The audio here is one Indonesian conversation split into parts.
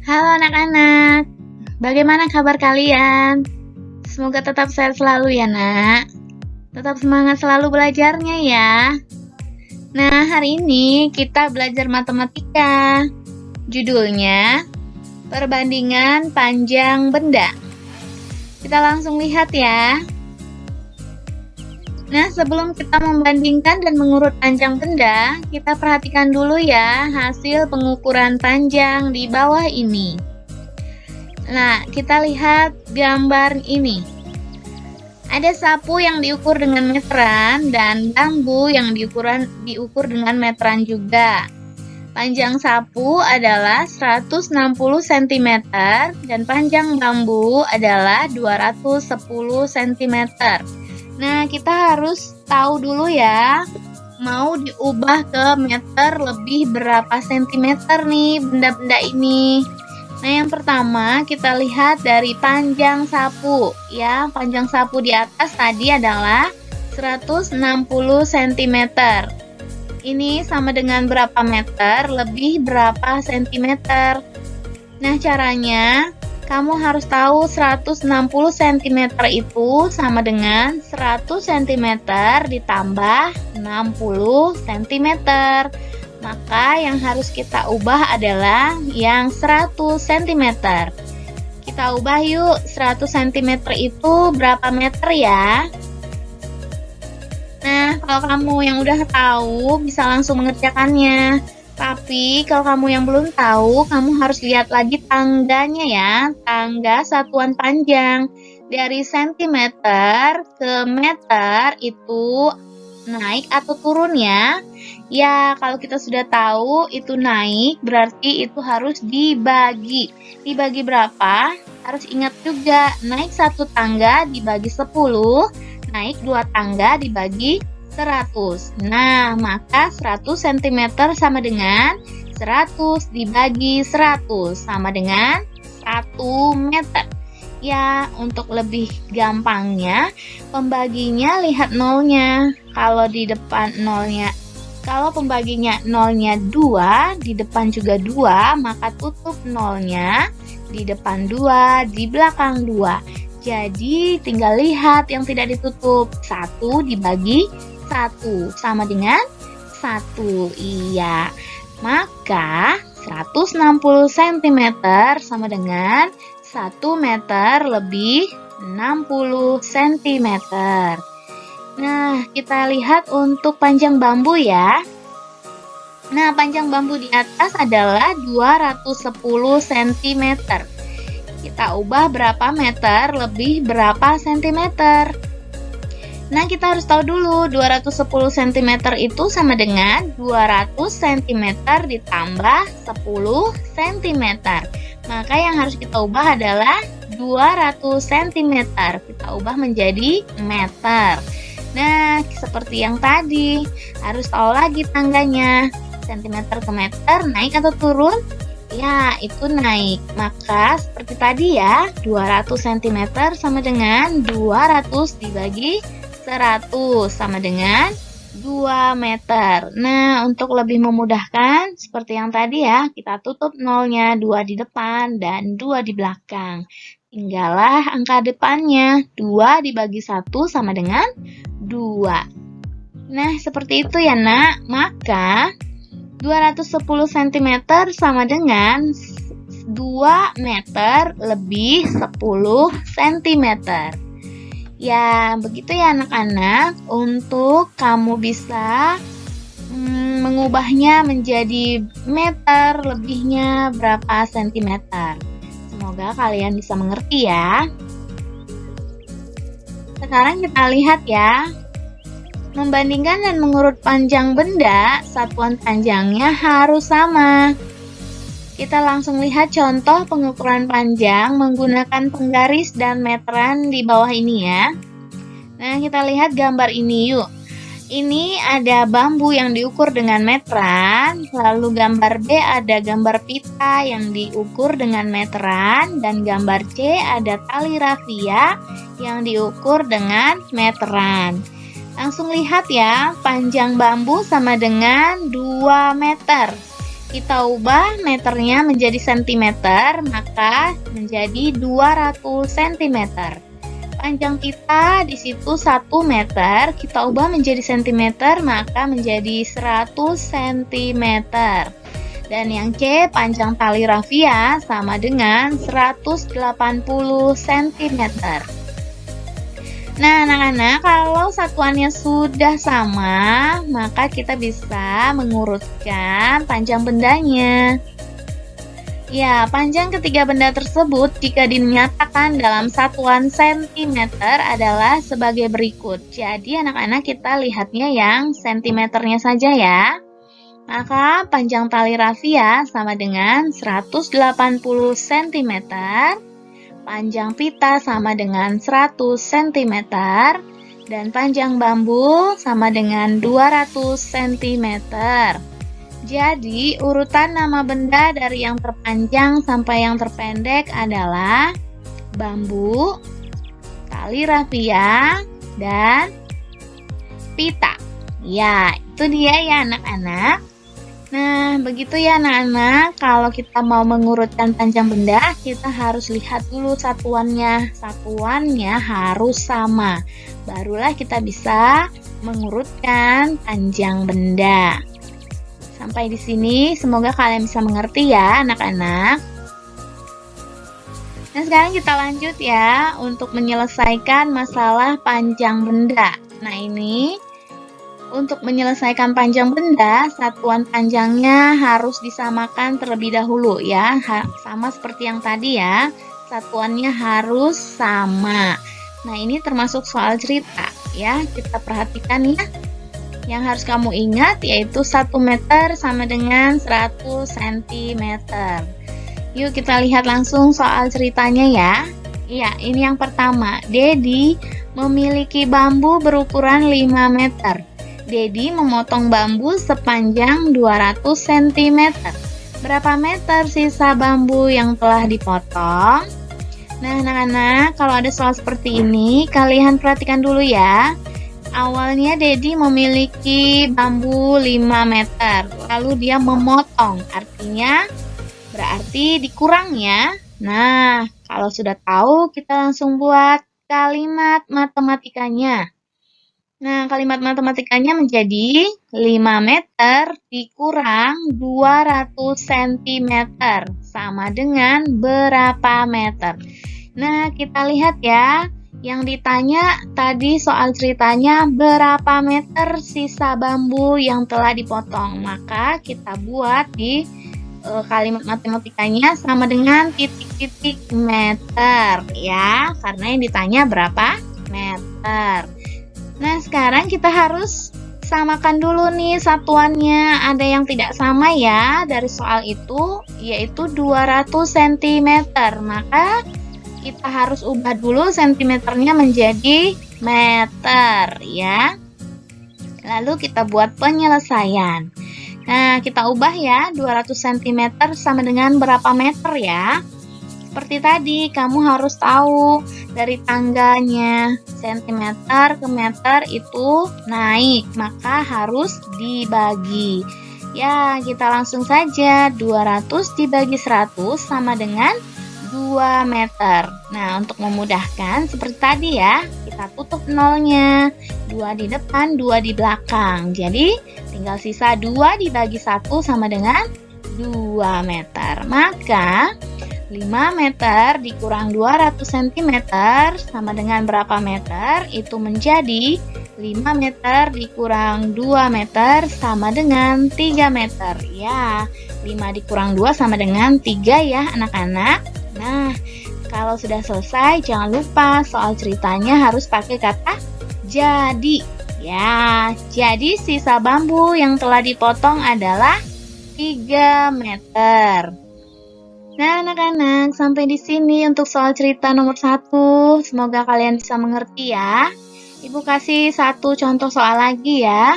Halo anak-anak, bagaimana kabar kalian? Semoga tetap sehat selalu ya nak. Tetap semangat selalu belajarnya ya. Nah, hari ini kita belajar matematika. Judulnya, perbandingan panjang benda. Kita langsung lihat ya. Nah, sebelum kita membandingkan dan mengurut panjang benda, kita perhatikan dulu ya hasil pengukuran panjang di bawah ini. Nah, kita lihat gambar ini. Ada sapu yang diukur dengan meteran dan bambu yang diukur dengan meteran juga. Panjang sapu adalah 160 cm dan panjang bambu adalah 210 cm. Nah, kita harus tahu dulu ya, mau diubah ke meter lebih berapa sentimeter nih benda-benda ini. Nah, yang pertama kita lihat dari panjang sapu ya. Panjang sapu di atas tadi adalah 160 cm. Ini sama dengan berapa meter lebih berapa sentimeter. Nah, caranya kamu harus tahu 160 cm itu sama dengan 100 cm ditambah 60 cm. Maka yang harus kita ubah adalah yang 100 cm. Kita ubah yuk, 100 cm itu berapa meter ya? Nah, kalau kamu yang udah tahu bisa langsung mengerjakannya. Tapi kalau kamu yang belum tahu, kamu harus lihat lagi tangganya ya. Tangga satuan panjang dari sentimeter ke meter itu naik atau turun ya. Ya, kalau kita sudah tahu itu naik, berarti itu harus dibagi. Dibagi berapa? Harus ingat juga, naik satu tangga dibagi 10, naik 2 tangga dibagi 100. Nah, maka 100 cm sama dengan 100 dibagi 100 sama dengan 1 meter. Ya, untuk lebih gampangnya, pembaginya lihat nolnya. Kalau di depan nolnya, kalau pembaginya nolnya 2, di depan juga 2, maka tutup nolnya di depan 2, di belakang 2. Jadi, tinggal lihat yang tidak ditutup. 1 dibagi 1 sama dengan 1. Iya. Maka 160 cm sama dengan 1 meter lebih 60 cm. Nah, kita lihat untuk panjang bambu ya. Nah, panjang bambu di atas adalah 210 cm. Kita ubah berapa meter lebih berapa sentimeter. Nah, kita harus tahu dulu 210 cm itu sama dengan 200 cm ditambah 10 cm. Maka yang harus kita ubah adalah 200 cm. Kita ubah menjadi meter. Nah, seperti yang tadi, harus tahu lagi tangganya. Centimeter ke meter, naik atau turun? Ya, itu naik. Maka seperti tadi ya, 200 cm sama dengan 200 dibagi 100 sama dengan 2 meter. Nah, untuk lebih memudahkan, seperti yang tadi ya, kita tutup nolnya 2 di depan dan 2 di belakang. Tinggallah angka depannya, 2 dibagi 1 sama dengan 2. Nah, seperti itu ya nak. Maka 210 cm sama dengan 2 meter lebih 10 cm. Ya, begitu ya anak-anak. Untuk kamu bisa mengubahnya menjadi meter, lebihnya berapa sentimeter. Semoga kalian bisa mengerti ya. Sekarang kita lihat ya. Membandingkan dan mengurut panjang benda, satuan panjangnya harus sama. Kita langsung lihat contoh pengukuran panjang menggunakan penggaris dan meteran di bawah ini ya. Nah, kita lihat gambar ini yuk. Ini ada bambu yang diukur dengan meteran, lalu gambar B ada gambar pita yang diukur dengan meteran, dan gambar C ada tali rafia yang diukur dengan meteran. Langsung lihat ya, panjang bambu sama dengan 2 meter. Kita ubah meternya menjadi sentimeter, maka menjadi 200 cm. Panjang pita di situ 1 meter, kita ubah menjadi sentimeter, maka menjadi 100 cm. Dan yang C, panjang tali rafia sama dengan 180 cm. Nah, anak-anak, kalau satuannya sudah sama, maka kita bisa mengurutkan panjang bendanya. Ya, panjang ketiga benda tersebut jika dinyatakan dalam satuan sentimeter adalah sebagai berikut. Jadi, anak-anak, kita lihatnya yang sentimeternya saja ya. Maka, panjang tali rafia sama dengan 180 cm. Panjang pita sama dengan 100 cm, dan panjang bambu sama dengan 200 cm. Jadi, urutan nama benda dari yang terpanjang sampai yang terpendek adalah bambu, tali rafia, dan pita. Ya, itu dia ya anak-anak. Nah, begitu ya anak-anak, kalau kita mau mengurutkan panjang benda, kita harus lihat dulu satuannya. Satuannya harus sama. Barulah kita bisa mengurutkan panjang benda. Sampai di sini, semoga kalian bisa mengerti ya anak-anak. Nah, sekarang kita lanjut ya untuk menyelesaikan masalah panjang benda. Nah, ini untuk menyelesaikan panjang benda, satuan panjangnya harus disamakan terlebih dahulu ya. Sama seperti yang tadi ya, satuannya harus sama. Nah, ini termasuk soal cerita ya. Kita perhatikan ya. Yang harus kamu ingat yaitu 1 meter sama dengan 100 cm. Yuk kita lihat langsung soal ceritanya ya. Iya, ini yang pertama. Dedi memiliki bambu berukuran 5 meter. Dedi memotong bambu sepanjang 200 cm. Berapa meter sisa bambu yang telah dipotong? Nah, anak-anak, kalau ada soal seperti ini, kalian perhatikan dulu ya. Awalnya Dedi memiliki bambu 5 meter, lalu dia memotong, artinya berarti dikurang ya. Nah, kalau sudah tahu, kita langsung buat kalimat matematikanya. Nah, kalimat matematikanya menjadi 5 meter dikurang 200 cm sama dengan berapa meter. Nah, kita lihat ya. Yang ditanya tadi soal ceritanya berapa meter sisa bambu yang telah dipotong. Maka kita buat di kalimat matematikanya sama dengan titik-titik meter ya. Karena yang ditanya berapa meter. Nah, sekarang kita harus samakan dulu nih satuannya. Ada yang tidak sama ya dari soal itu, yaitu 200 cm. Maka kita harus ubah dulu sentimeternya menjadi meter ya. Lalu kita buat penyelesaian. Nah, kita ubah ya, 200 cm sama dengan berapa meter ya. Seperti tadi, kamu harus tahu dari tangganya sentimeter ke meter itu naik, maka harus dibagi. Ya, kita langsung saja 200 dibagi 100 sama dengan 2 meter. Nah, untuk memudahkan seperti tadi ya, kita tutup nolnya. 2 di depan, 2 di belakang. Jadi, tinggal sisa 2 dibagi 1 sama dengan 2 meter. Maka 5 meter dikurang 200 cm sama dengan berapa meter? Itu menjadi 5 meter dikurang 2 meter sama dengan 3 meter. Ya, 5 dikurang 2 sama dengan 3 ya anak-anak. Nah, kalau sudah selesai jangan lupa soal ceritanya harus pakai kata jadi. Ya, jadi sisa bambu yang telah dipotong adalah 3 meter. Nah, anak-anak, sampai di sini untuk soal cerita nomor 1. Semoga kalian bisa mengerti ya. Ibu kasih satu contoh soal lagi ya.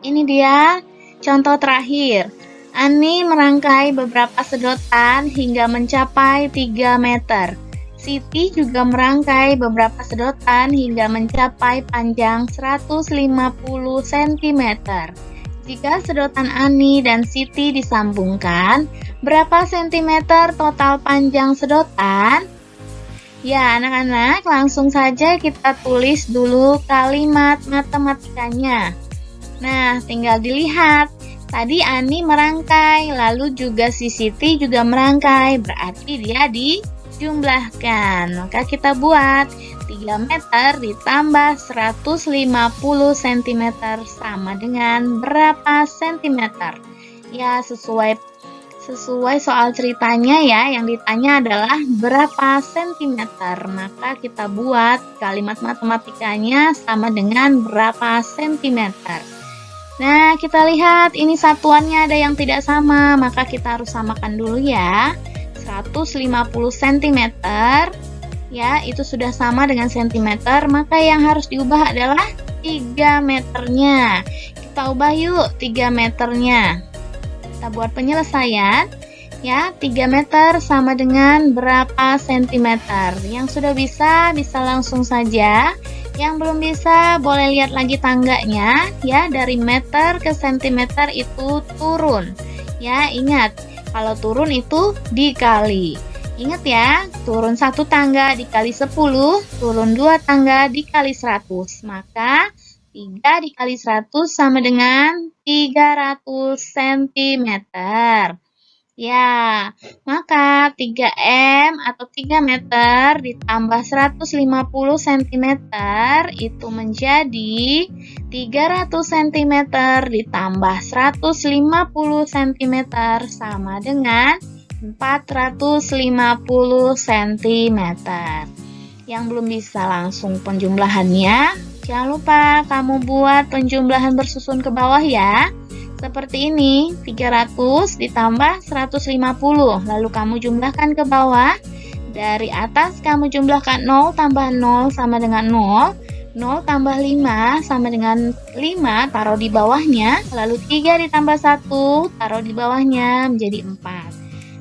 Ini dia contoh terakhir. Ani merangkai beberapa sedotan hingga mencapai 3 meter. Siti juga merangkai beberapa sedotan hingga mencapai panjang 150 cm. Jika sedotan Ani dan Siti disambungkan, berapa sentimeter total panjang sedotan? Ya, anak-anak, langsung saja kita tulis dulu kalimat matematikanya. Nah, tinggal dilihat. Tadi Ani merangkai, lalu juga si Siti juga merangkai, berarti dia dijumlahkan. Maka kita buat 3 meter ditambah 150 cm sama dengan berapa sentimeter? Ya, sesuai soal ceritanya ya, yang ditanya adalah berapa sentimeter. Maka kita buat kalimat matematikanya sama dengan berapa sentimeter. Nah, kita lihat ini satuannya ada yang tidak sama, maka kita harus samakan dulu ya. 150 cm ya, itu sudah sama dengan sentimeter, maka yang harus diubah adalah 3 meternya. Kita ubah yuk 3 meternya. Kita buat penyelesaian ya, 3 meter sama dengan berapa sentimeter. Yang sudah bisa langsung saja. Yang belum bisa boleh lihat lagi tangganya ya, dari meter ke sentimeter itu turun. Ya, ingat kalau turun itu dikali. Ingat ya, turun 1 tangga dikali 10, turun 2 tangga dikali 100. Maka 3 dikali 100 sama dengan 300 cm. Ya, maka 3M atau 3 meter ditambah 150 cm itu menjadi 300 cm ditambah 150 cm sama dengan 450 cm. Yang belum bisa langsung penjumlahannya, jangan lupa kamu buat penjumlahan bersusun ke bawah ya. Seperti ini, 300 ditambah 150, lalu kamu jumlahkan ke bawah. Dari atas kamu jumlahkan 0 tambah 0 sama dengan 0, 0 tambah 5 sama dengan 5, taruh di bawahnya, lalu 3 ditambah 1, taruh di bawahnya, menjadi 4.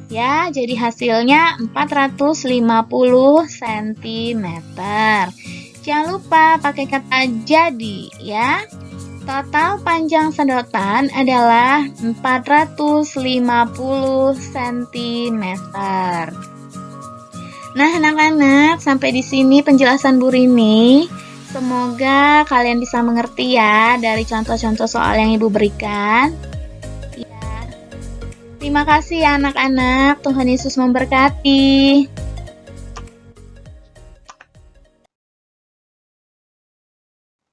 Ya, jadi hasilnya 450 cm. Jangan lupa pakai kata jadi ya. Total panjang sedotan adalah 450 cm. Nah, anak-anak, sampai di sini penjelasan Bu Rini. Semoga kalian bisa mengerti ya dari contoh-contoh soal yang Ibu berikan. Ya. Terima kasih ya anak-anak. Tuhan Yesus memberkati.